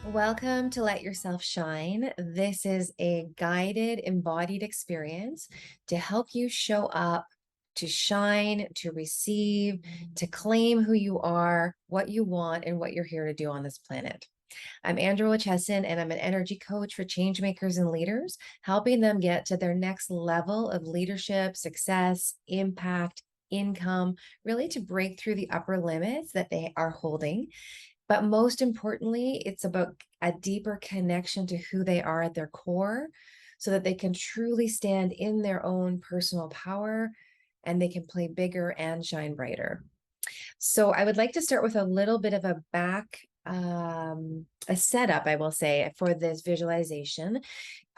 Welcome to Let Yourself Shine. This is a guided, embodied experience to help you show up, to shine, to receive, to claim who you are, what you want, and what you're here to do on this planet. I'm Andrew Chesson, and I'm an energy coach for change makers and leaders, helping them get to their next level of leadership, success, impact, income, really to break through the upper limits that they are holding. But most importantly, it's about a deeper connection to who they are at their core so that they can truly stand in their own personal power and they can play bigger and shine brighter. So I would like to start with a little bit of a setup, I will say, for this visualization.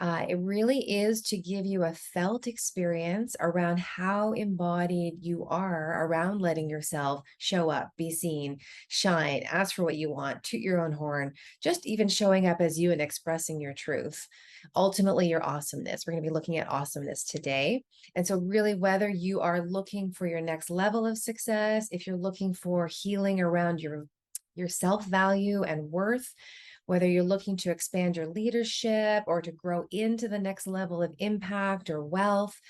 It really is to give you a felt experience around how embodied you are around letting yourself show up, be seen, shine, ask for what you want, toot your own horn, just even showing up as you and expressing your truth. Ultimately, your awesomeness. We're going to be looking at awesomeness today. And so, really, whether you are looking for your next level of success, if you're looking for healing around your self-value and worth, whether you're looking to expand your leadership or to grow into the next level of impact or wealth,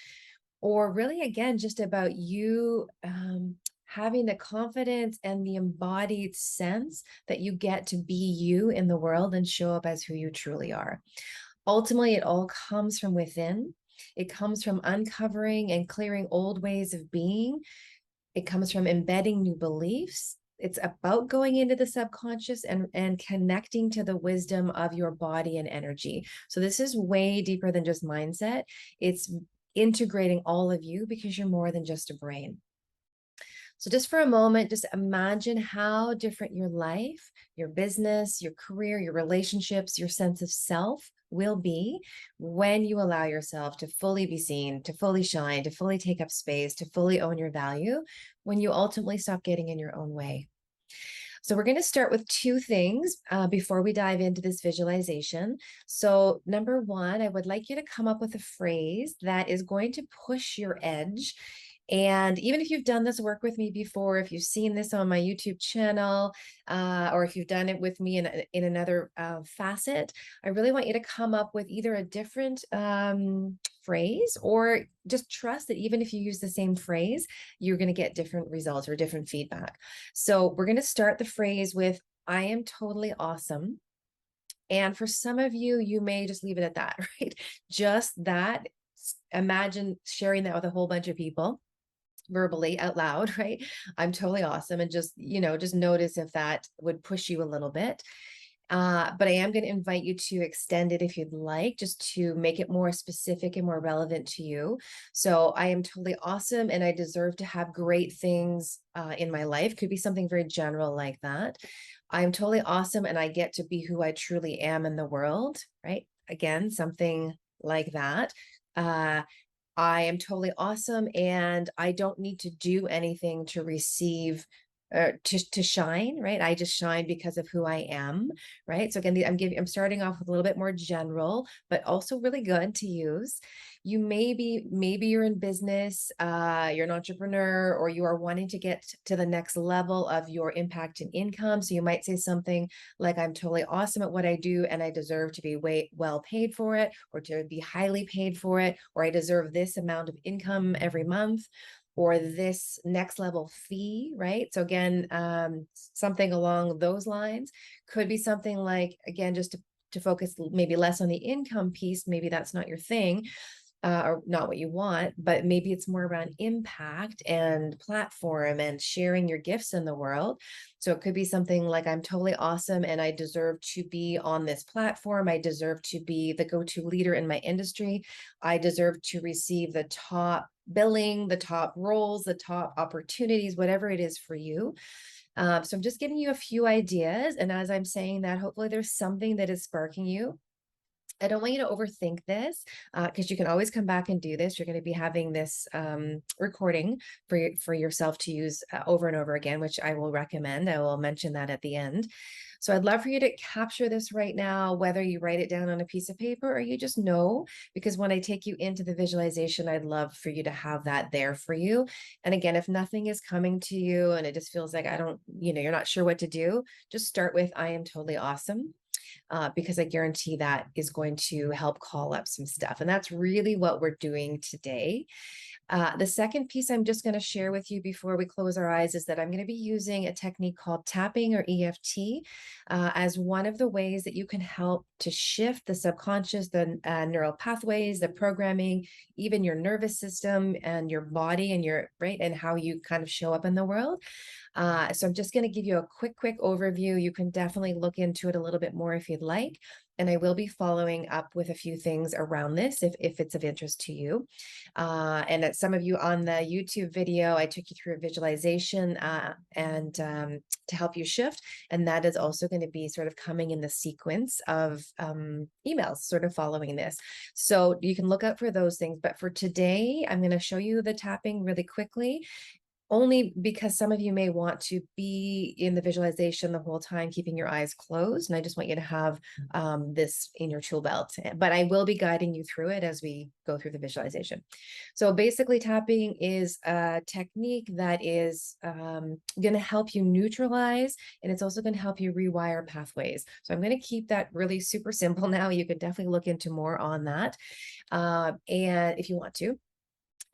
or really, again, just about you having the confidence and the embodied sense that you get to be you in the world and show up as who you truly are. Ultimately, it all comes from within. It comes from uncovering and clearing old ways of being. It comes from embedding new beliefs. It's about going into the subconscious and connecting to the wisdom of your body and energy. So this is way deeper than just mindset. It's integrating all of you because you're more than just a brain. So just for a moment, just imagine how different your life, your business, your career, your relationships, your sense of self will be when you allow yourself to fully be seen, to fully shine, to fully take up space, to fully own your value, when you ultimately stop getting in your own way. So we're going to start with two things before we dive into this visualization. So number one, I would like you to come up with a phrase that is going to push your edge. And even if you've done this work with me before, if you've seen this on my YouTube channel, or if you've done it with me in another facet, I really want you to come up with either a different phrase, or just trust that even if you use the same phrase, you're going to get different results or different feedback. So we're going to start the phrase with, I am totally awesome. And for some of you, you may just leave it at that, right? Just that. Imagine sharing that with a whole bunch of people verbally out loud, right? I'm totally awesome. And just notice if that would push you a little bit. But I am going to invite you to extend it if you'd like, just to make it more specific and more relevant to you. So I am totally awesome and I deserve to have great things in my life. Could be something very general like that. I'm totally awesome and I get to be who I truly am in the world, right? Again, something like that. I am totally awesome and I don't need to do anything to receive to shine, right? I just shine because of who I am, right? So again, I'm starting off with a little bit more general, but also really good to use. You maybe you're in business, you're an entrepreneur, or you are wanting to get to the next level of your impact and income. So you might say something like, I'm totally awesome at what I do and I deserve to be well paid for it, or to be highly paid for it, or I deserve this amount of income every month, or this next level fee, right? So again, something along those lines. Could be something like, again, just to focus maybe less on the income piece. Maybe that's not your thing, or not what you want, but maybe it's more around impact and platform and sharing your gifts in the world. So it could be something like, I'm totally awesome and I deserve to be on this platform. I deserve to be the go-to leader in my industry. I deserve to receive the top billing, the top roles, the top opportunities, whatever it is for you. So I'm just giving you a few ideas. And as I'm saying that, hopefully there's something that is sparking you. I don't want you to overthink this, because you can always come back and do this. You're going to be having this recording for yourself to use over and over again, which I will recommend. I will mention that at the end. So I'd love for you to capture this right now, whether you write it down on a piece of paper or you just know, because when I take you into the visualization, I'd love for you to have that there for you. And again, if nothing is coming to you and it just feels like you're not sure what to do, just start with, I am totally awesome. because I guarantee that is going to help call up some stuff. And that's really what we're doing today. The second piece I'm just going to share with you before we close our eyes is that I'm going to be using a technique called tapping or EFT as one of the ways that you can help to shift the subconscious, the neural pathways, the programming, even your nervous system and your body and your right and how you kind of show up in the world. So I'm just going to give you a quick overview. You can definitely look into it a little bit more if you'd like. And I will be following up with a few things around this if it's of interest to you. And some of you on the YouTube video, I took you through a visualization and to help you shift. And that is also going to be sort of coming in the sequence of emails sort of following this. So you can look out for those things. But for today, I'm going to show you the tapping really quickly, only because some of you may want to be in the visualization the whole time, keeping your eyes closed. And I just want you to have this in your tool belt. But I will be guiding you through it as we go through the visualization. So basically, tapping is a technique that is going to help you neutralize, and it's also going to help you rewire pathways. So I'm going to keep that really super simple now. You could definitely look into more on that, and if you want to.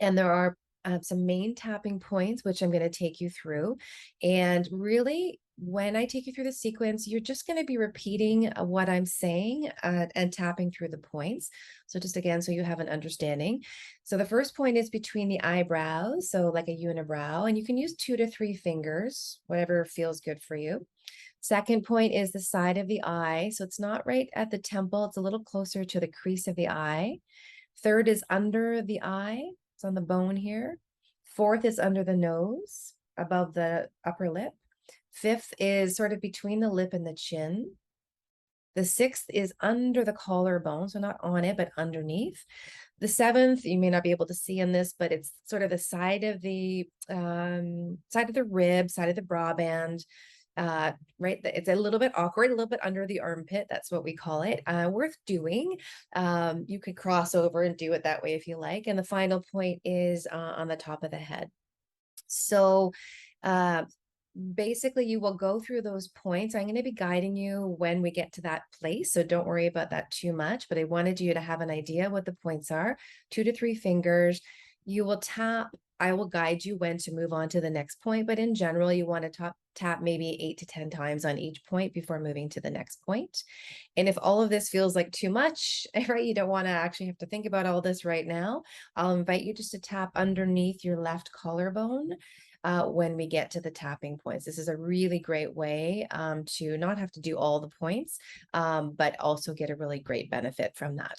And there are some main tapping points, which I'm going to take you through. And really, when I take you through the sequence, you're just going to be repeating what I'm saying and tapping through the points. So just again, so you have an understanding. So the first point is between the eyebrows, so like a unibrow, and you can use 2 to 3 fingers, whatever feels good for you. Second point is the side of the eye. So it's not right at the temple. It's a little closer to the crease of the eye. Third is under the eye. It's on the bone here. Fourth is under the nose, above the upper lip. Fifth is sort of between the lip and the chin. The sixth is under the collarbone, so not on it, but underneath. The seventh, you may not be able to see in this, but it's sort of the side of the rib, side of the bra band. Right, it's a little bit awkward, a little bit under the armpit. That's what we call it. Worth doing. You could cross over and do it that way if you like. And the final point is on the top of the head. So basically, you will go through those points. I'm going to be guiding you when we get to that place, so don't worry about that too much. But I wanted you to have an idea what the points are. 2 to 3 fingers. You will tap. I will guide you when to move on to the next point, but in general, you want to tap maybe 8 to 10 times on each point before moving to the next point. And if all of this feels like too much, right, you don't want to actually have to think about all this right now, I'll invite you just to tap underneath your left collarbone when we get to the tapping points. This is a really great way to not have to do all the points, but also get a really great benefit from that.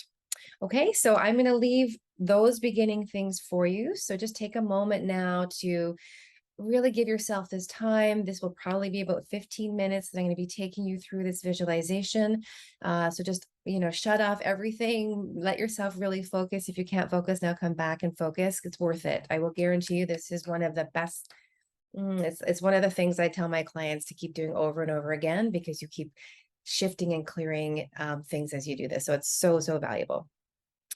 Okay, so I'm going to leave those beginning things for you. So just take a moment now to really give yourself this time. This will probably be about 15 minutes that I'm going to be taking you through this visualization. So just, shut off everything. Let yourself really focus. If you can't focus now, come back and focus. It's worth it. I will guarantee you this is one of the best. It's one of the things I tell my clients to keep doing over and over again, because you keep shifting and clearing things as you do this. So it's so valuable.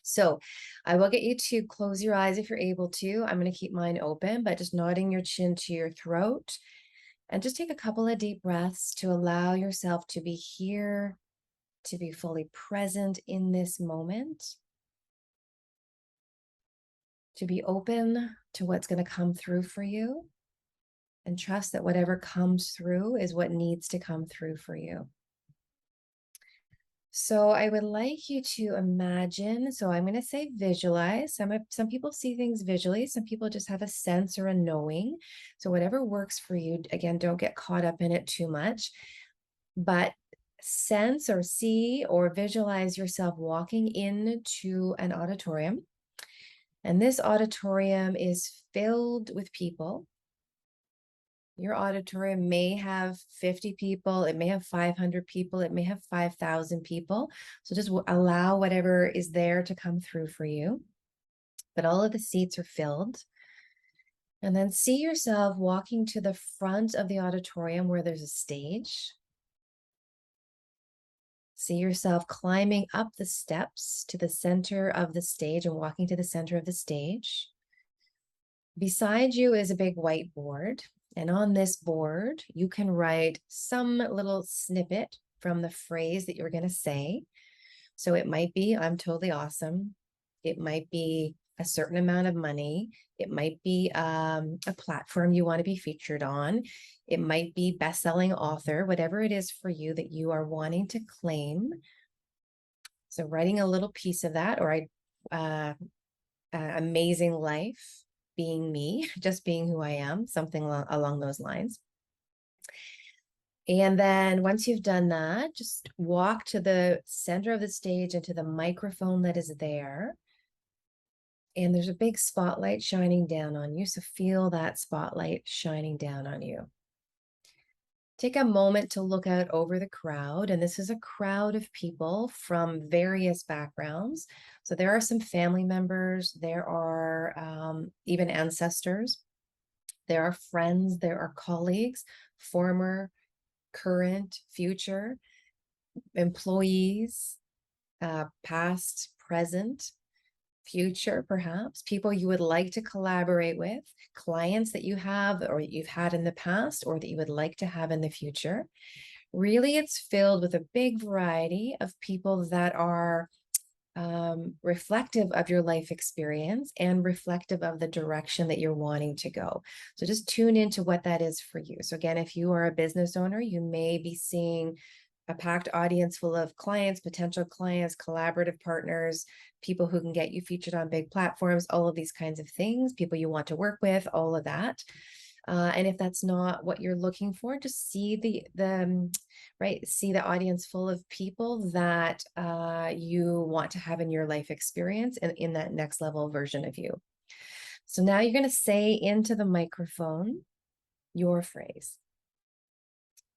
So I will get you to close your eyes if you're able to. I'm going to keep mine open, but just nodding your chin to your throat, and just take a couple of deep breaths to allow yourself to be here, to be fully present in this moment, to be open to what's going to come through for you, and trust that whatever comes through is what needs to come through for you. So I would like you to imagine, so I'm going to say visualize. Some people see things visually. Some people just have a sense or a knowing. So whatever works for you, again, don't get caught up in it too much, but sense or see or visualize yourself walking into an auditorium. And this auditorium is filled with people. Your auditorium may have 50 people, it may have 500 people, it may have 5,000 people. So just allow whatever is there to come through for you. But all of the seats are filled. And then see yourself walking to the front of the auditorium where there's a stage. See yourself climbing up the steps to the center of the stage and walking to the center of the stage. Beside you is a big whiteboard. And on this board, you can write some little snippet from the phrase that you're going to say. So it might be, I'm totally awesome. It might be a certain amount of money. It might be a platform you want to be featured on. It might be best-selling author, whatever it is for you that you are wanting to claim. So writing a little piece of that, or amazing life, being me, just being who I am, something along those lines. And then once you've done that, just walk to the center of the stage and to the microphone that is there. And there's a big spotlight shining down on you. So feel that spotlight shining down on you. Take a moment to look out over the crowd. And this is a crowd of people from various backgrounds. So there are some family members, there are even ancestors, there are friends, there are colleagues, former, current, future, employees, past, present, future, perhaps, people you would like to collaborate with, clients that you have or you've had in the past or that you would like to have in the future. Really, it's filled with a big variety of people that are reflective of your life experience and reflective of the direction that you're wanting to go. So just tune into what that is for you. So again, if you are a business owner, you may be seeing a packed audience full of clients, potential clients, collaborative partners, people who can get you featured on big platforms, all of these kinds of things, people you want to work with, all of that. And if that's not what you're looking for, just see see the audience full of people that you want to have in your life experience and in that next level version of you. So now you're going to say into the microphone your phrase.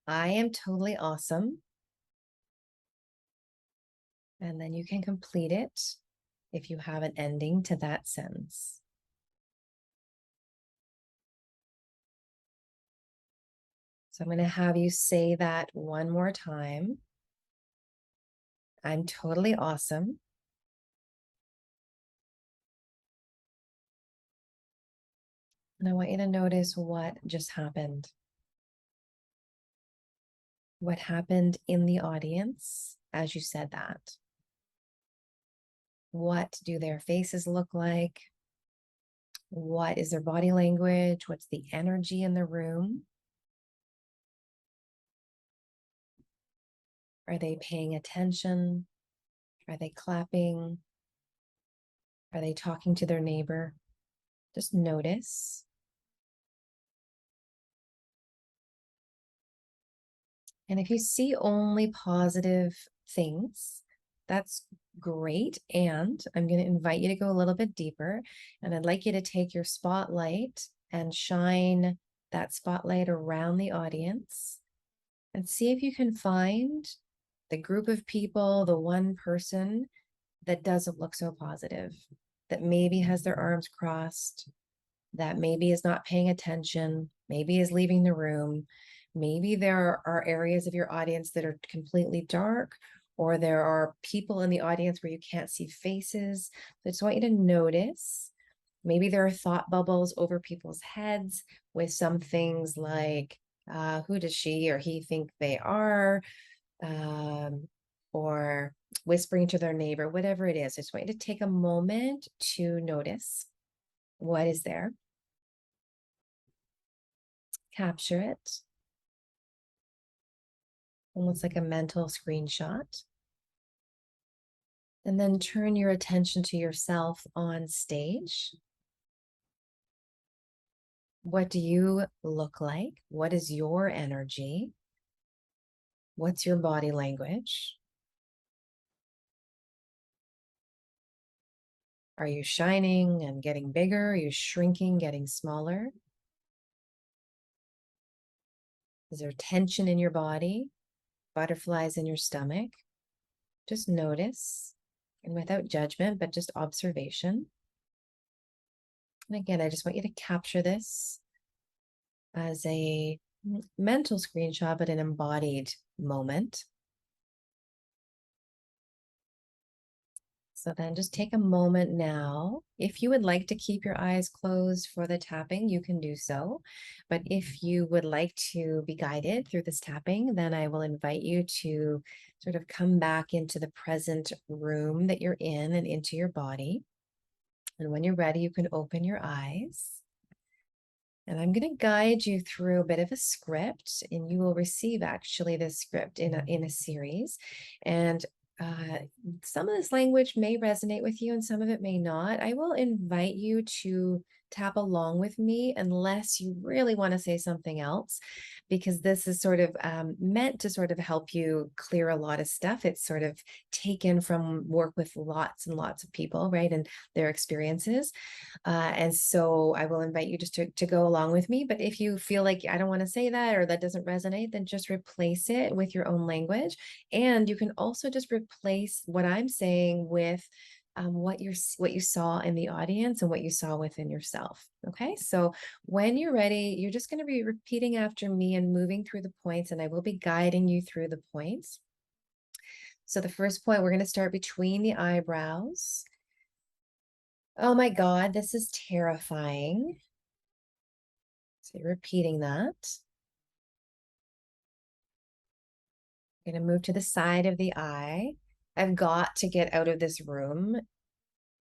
I am totally awesome. And then you can complete it if you have an ending to that sentence. So I'm going to have you say that one more time. I'm totally awesome. And I want you to notice what just happened. What happened in the audience as you said that? What do their faces look like? What is their body language? What's the energy in the room? Are they paying attention? Are they clapping? Are they talking to their neighbor? Just notice. And if you see only positive things, that's great. And I'm going to invite you to go a little bit deeper. And I'd like you to take your spotlight and shine that spotlight around the audience and see if you can find the group of people, the one person that doesn't look so positive, that maybe has their arms crossed, that maybe is not paying attention, maybe is leaving the room. Maybe there are areas of your audience that are completely dark, or there are people in the audience where you can't see faces. So I just want you to notice. Maybe there are thought bubbles over people's heads with some things like, who does she or he think they are? Or whispering to their neighbor, whatever it is. I just want you to take a moment to notice what is there. Capture it. Almost like a mental screenshot. And then turn your attention to yourself on stage. What do you look like? What is your energy? What's your body language? Are you shining and getting bigger? Are you shrinking, getting smaller? Is there tension in your body? Butterflies in your stomach? Just notice, and without judgment, but just observation. And again, I just want you to capture this as a mental screenshot, but an embodied moment. So then just take a moment now. If you would like to keep your eyes closed for the tapping, you can do so. But if you would like to be guided through this tapping, then I will invite you to sort of come back into the present room that you're in and into your body. And when you're ready, you can open your eyes. And I'm going to guide you through a bit of a script, and you will receive actually this script in a series. And uh, some of this language may resonate with you and some of it may not. I will invite you to tap along with me unless you really want to say something else, because this is sort of meant to sort of help you clear a lot of stuff. It's sort of taken from work with lots and lots of people, right? And their experiences. And so I will invite you just to go along with me. But if you feel like I don't want to say that or that doesn't resonate, then just replace it with your own language. And you can also just replace what I'm saying with what you saw in the audience and what you saw within yourself. Okay, so when you're ready, you're just going to be repeating after me and moving through the points, and I will be guiding you through the points. So the first point, we're going to start between the eyebrows. Oh my God, this is terrifying. So you're repeating that. I'm going to move to the side of the eye. I've got to get out of this room.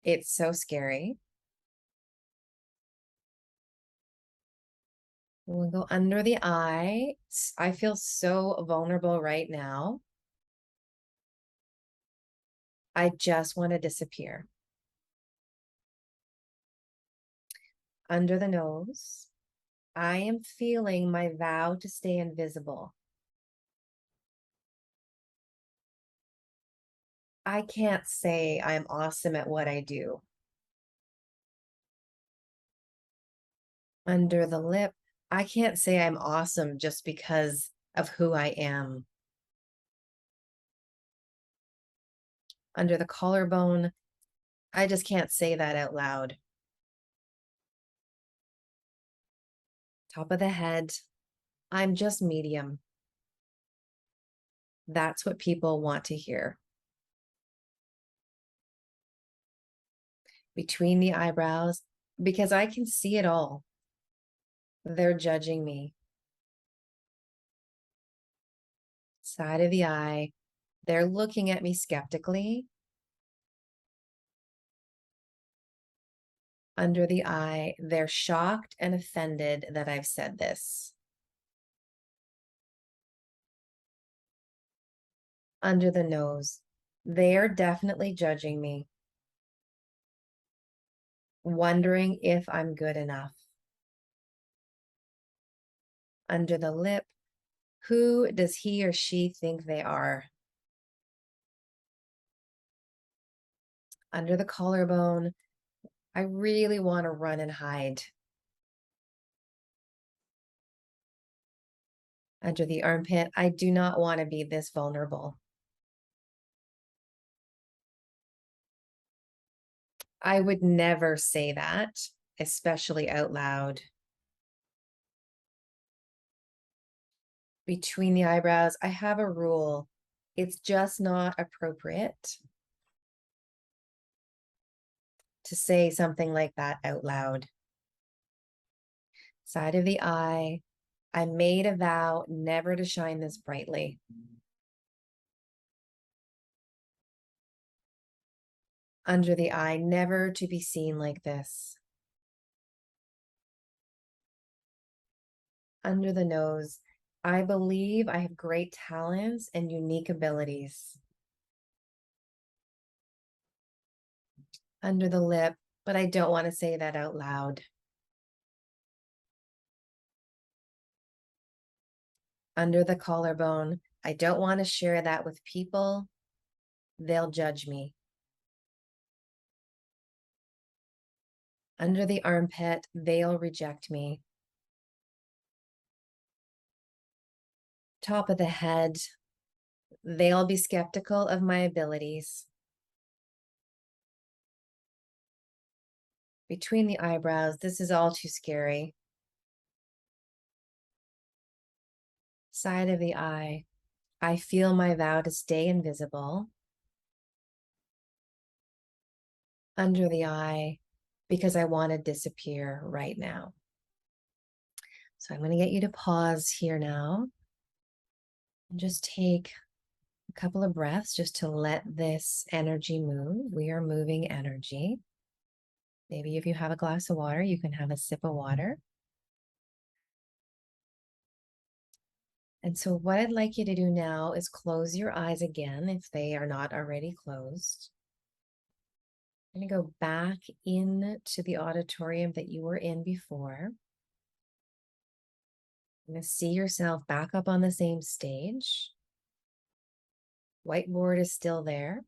It's so scary. We'll go under the eye. I feel so vulnerable right now. I just want to disappear. Under the nose. I am feeling my vow to stay invisible. I can't say I'm awesome at what I do. Under the lip. I can't say I'm awesome just because of who I am. Under the collarbone. I just can't say that out loud. Top of the head. I'm just medium. That's what people want to hear. Between the eyebrows, because I can see it all. They're judging me. Side of the eye. They're looking at me skeptically. Under the eye, they're shocked and offended that I've said this. Under the nose, they're definitely judging me, wondering if I'm good enough. Under the lip, who does he or she think they are? Under the collarbone, I really want to run and hide. Under the armpit, I do not want to be this vulnerable. I would never say that, especially out loud. Between the eyebrows, I have a rule. It's just not appropriate to say something like that out loud. Side of the eye, I made a vow never to shine this brightly. Under the eye, never to be seen like this. Under the nose, I believe I have great talents and unique abilities. Under the lip, but I don't want to say that out loud. Under the collarbone, I don't want to share that with people. They'll judge me. Under the armpit, they'll reject me. Top of the head, they'll be skeptical of my abilities. Between the eyebrows, this is all too scary. Side of the eye, I feel my vow to stay invisible. under the eye, because I want to disappear right now. So I'm going to get you to pause here now and just take a couple of breaths just to let this energy move. We are moving energy. Maybe if you have a glass of water, you can have a sip of water. And so what I'd like you to do now is close your eyes again if they are not already closed. I'm going to go back into the auditorium that you were in before. You're going to see yourself back up on the same stage. Whiteboard is still there.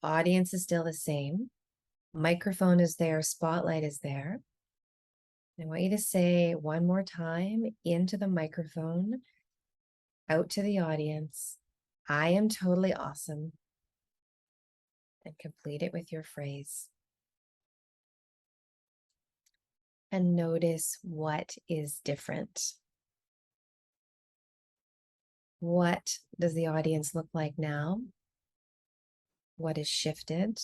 Audience is still the same. Microphone is there. Spotlight is there. I want you to say one more time into the microphone, out to the audience, I am totally awesome. And complete it with your phrase. And notice what is different. What does the audience look like now? What is shifted?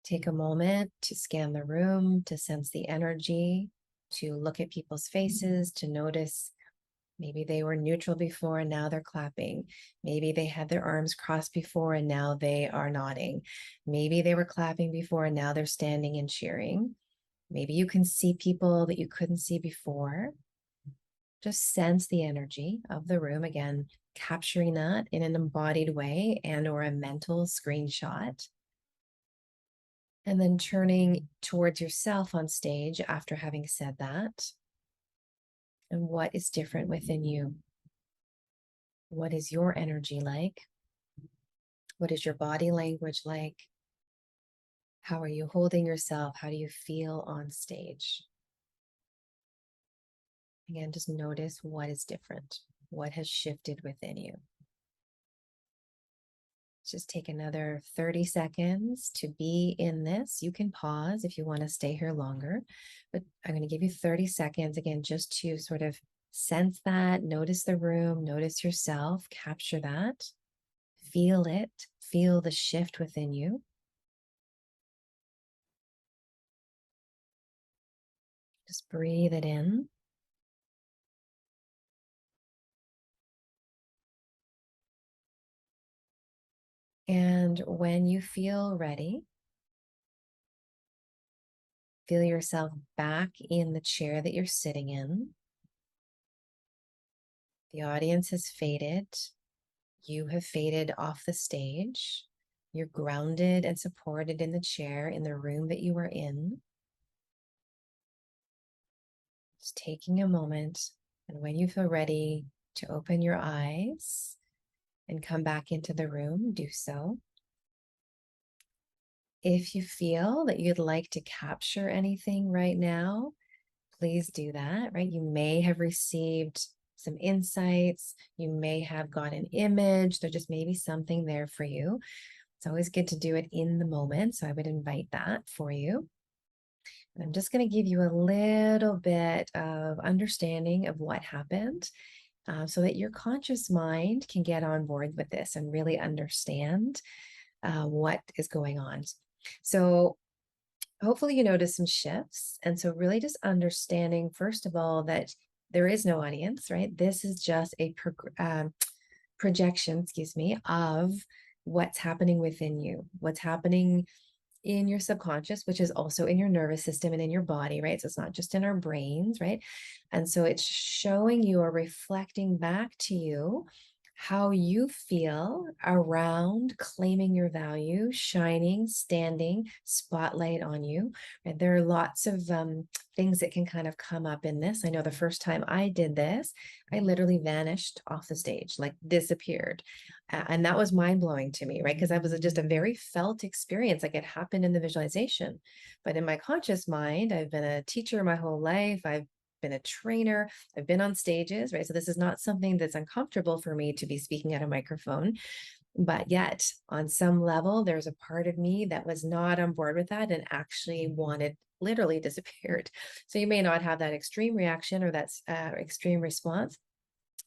Take a moment to scan the room, to sense the energy, to look at people's faces, to notice maybe they were neutral before and now they're clapping. Maybe they had their arms crossed before and now they are nodding. Maybe they were clapping before and now they're standing and cheering. Maybe you can see people that you couldn't see before. Just sense the energy of the room, again, capturing that in an embodied way and or a mental screenshot. And then turning towards yourself on stage after having said that. And what is different within you? What is your energy like? What is your body language like? How are you holding yourself? How do you feel on stage? Again, just notice what is different. What has shifted within you? Just take another 30 seconds to be in this. You can pause if you want to stay here longer, but I'm going to give you 30 seconds again, just to sort of sense that, notice the room, notice yourself, capture that, feel it, feel the shift within you. Just breathe it in. And when you feel ready, feel yourself back in the chair that you're sitting in. The audience has faded. You have faded off the stage. You're grounded and supported in the chair in the room that you are in. Just taking a moment, and when you feel ready to open your eyes and come back into the room, do so. If you feel that you'd like to capture anything right now, please do that, right? You may have received some insights. You may have got an image. There just may be something there for you. It's always good to do it in the moment. So I would invite that for you. And I'm just going to give you a little bit of understanding of what happened so that your conscious mind can get on board with this and really understand what is going on. So hopefully you notice some shifts. And so really just understanding, first of all, that there is no audience, right? This is just a projection, excuse me, of what's happening within you, what's happening in your subconscious, which is also in your nervous system and in your body, right? So it's not just in our brains, right? And so it's showing you or reflecting back to you how you feel around claiming your value, shining, standing, spotlight on you. And there are lots of things that can kind of come up in this. I know the first time I did this, I literally vanished off the stage, like disappeared. And that was mind blowing to me, right? Because that was just a very felt experience, like it happened in the visualization. But in my conscious mind, I've been a teacher my whole life. I've been a trainer. I've been on stages, right? So this is not something that's uncomfortable for me to be speaking at a microphone. But yet, on some level, there's a part of me that was not on board with that and actually wanted, literally disappeared. So you may not have that extreme reaction or that extreme response,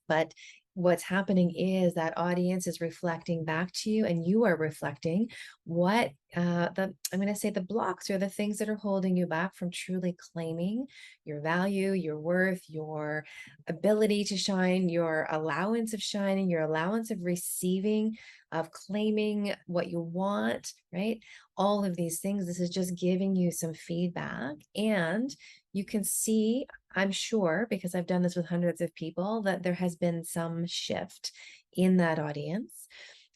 but what's happening is that audience is reflecting back to you, and you are reflecting what I'm going to say the blocks or the things that are holding you back from truly claiming your value, your worth, your ability to shine, your allowance of shining, your allowance of receiving, of claiming what you want, right? All of these things. This is just giving you some feedback, and you can see, I'm sure, because I've done this with hundreds of people, that there has been some shift in that audience.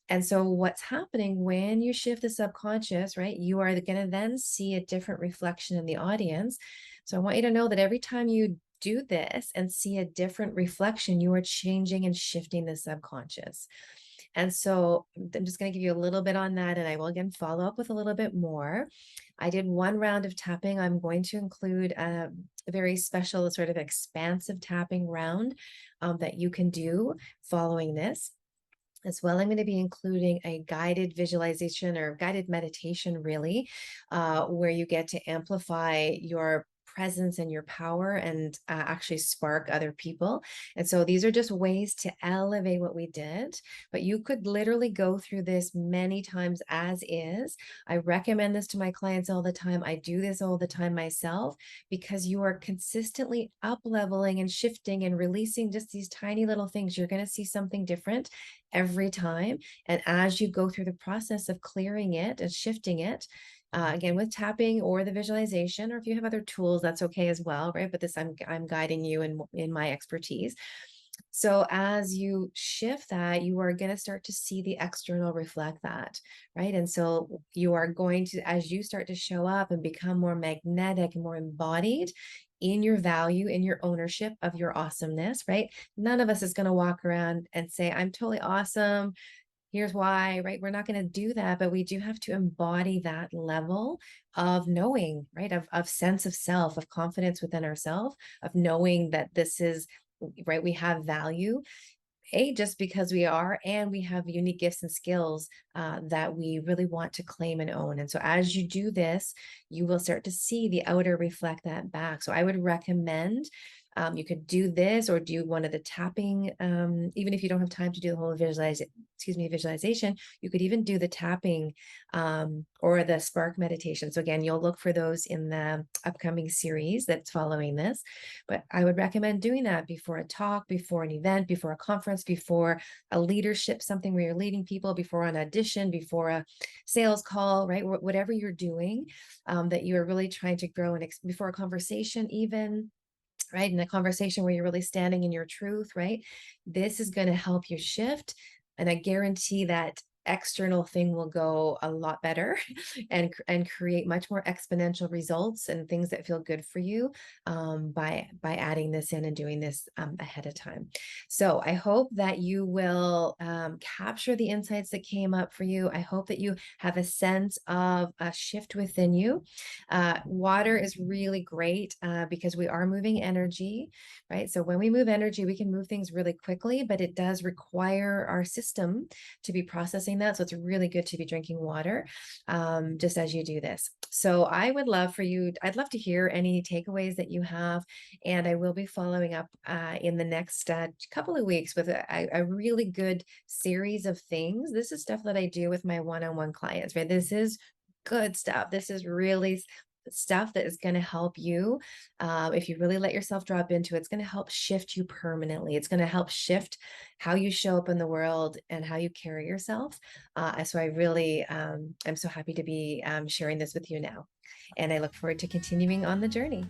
And so, what's happening when you shift the subconscious, right? You are going to then see a different reflection in the audience. So, I want you to know that every time you do this and see a different reflection, you are changing and shifting the subconscious. And so I'm just going to give you a little bit on that, and I will again follow up with a little bit more. I did one round of tapping. I'm going to include a very special, sort of expansive tapping round that you can do following this. As well, I'm going to be including a guided visualization or guided meditation, really, where you get to amplify your presence and your power and actually spark other people. And so these are just ways to elevate what we did, but you could literally go through this many times as is. I recommend this to my clients all the time. I do this all the time myself because you are consistently up leveling and shifting and releasing just these tiny little things. You're going to see something different every time. And as you go through the process of clearing it and shifting it, again with tapping or the visualization, or if you have other tools, that's okay as well, right? But this I'm guiding you in my expertise. So as you shift that, you are going to start to see the external reflect that, right? And so you are going to, as you start to show up and become more magnetic and more embodied in your value, in your ownership of your awesomeness, right? None of us is going to walk around and say, I'm totally awesome. Here's why, right? We're not going to do that, but we do have to embody that level of knowing, right? Of sense of self, of confidence within ourselves, of knowing that this is right. We have value, just because we are, and we have unique gifts and skills that we really want to claim and own. And so as you do this, you will start to see the outer reflect that back. So I would recommend you could do this or do one of the tapping, even if you don't have time to do the whole visualization, you could even do the tapping or the spark meditation. So again, you'll look for those in the upcoming series that's following this. But I would recommend doing that before a talk, before an event, before a conference, before a leadership, something where you're leading people, before an audition, before a sales call, right? Whatever you're doing that you are really trying to grow, and before a conversation, even, right? In a conversation where you're really standing in your truth, right? This is going to help you shift. And I guarantee that external thing will go a lot better and create much more exponential results and things that feel good for you by adding this in and doing this ahead of time. So I hope that you will capture the insights that came up for you. I hope that you have a sense of a shift within you. Water is really great because we are moving energy, right? So when we move energy, we can move things really quickly, but it does require our system to be processing that. So it's really good to be drinking water just as you do this. So I would love for you, I'd love to hear any takeaways that you have. And I will be following up in the next couple of weeks with a really good series of things. This is stuff that I do with my one-on-one clients, right? This is good stuff. This is really stuff that is going to help you. If you really let yourself drop into it, it's going to help shift you permanently. It's going to help shift how you show up in the world and how you carry yourself. So I really am so happy to be sharing this with you now. And I look forward to continuing on the journey.